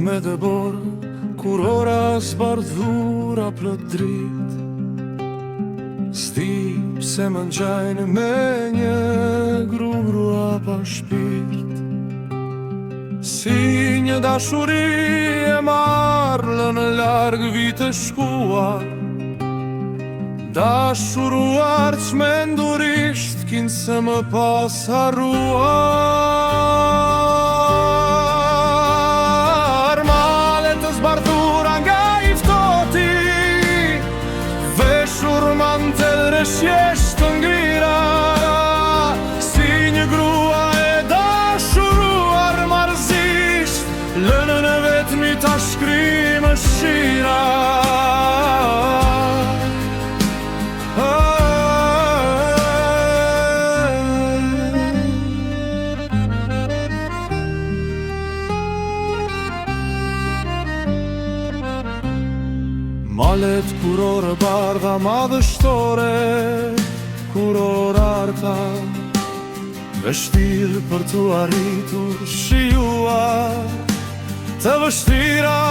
me dëbor, kur ora zbardhura plot drit. S'di pse më ngjajnë me një grugrua pa shpirt. Si një dashuri e marrë në larg vite shkuar, dashuruar që me ndurisht kin se më pas harruar. Male të zbardhura nga i ftoti, veshur mantel reshjesht të ngrira, si një grua e dashuruar marzisht, lënë në vetmi ta shkrimë shira. Malet kurore bardha madhështore, kurora arta, vështirë për t'u arritur shijuar, të vështira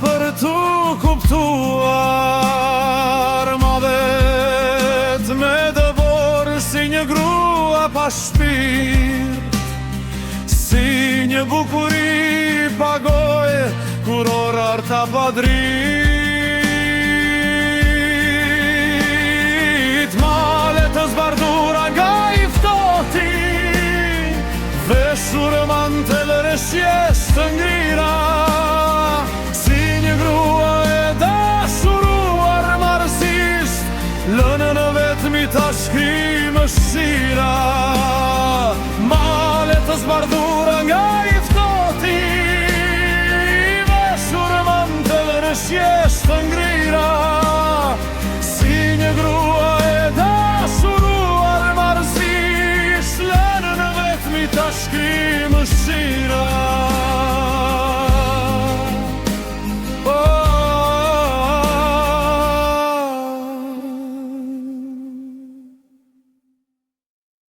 për t'u kuptuar. Madhet me dëbor si një grua pa shpirt, si një bukuri pa gojë, kurora arta pa dritë. Zbardhura nga i ftoti, veshur mantel reshjesht të ngrira, si një grua e dashuruar marrësisht, lënë në vetmi ta shkrimë shira. Male të zbardhura nga i ftoti, veshur mantel reshjesht të ngrira,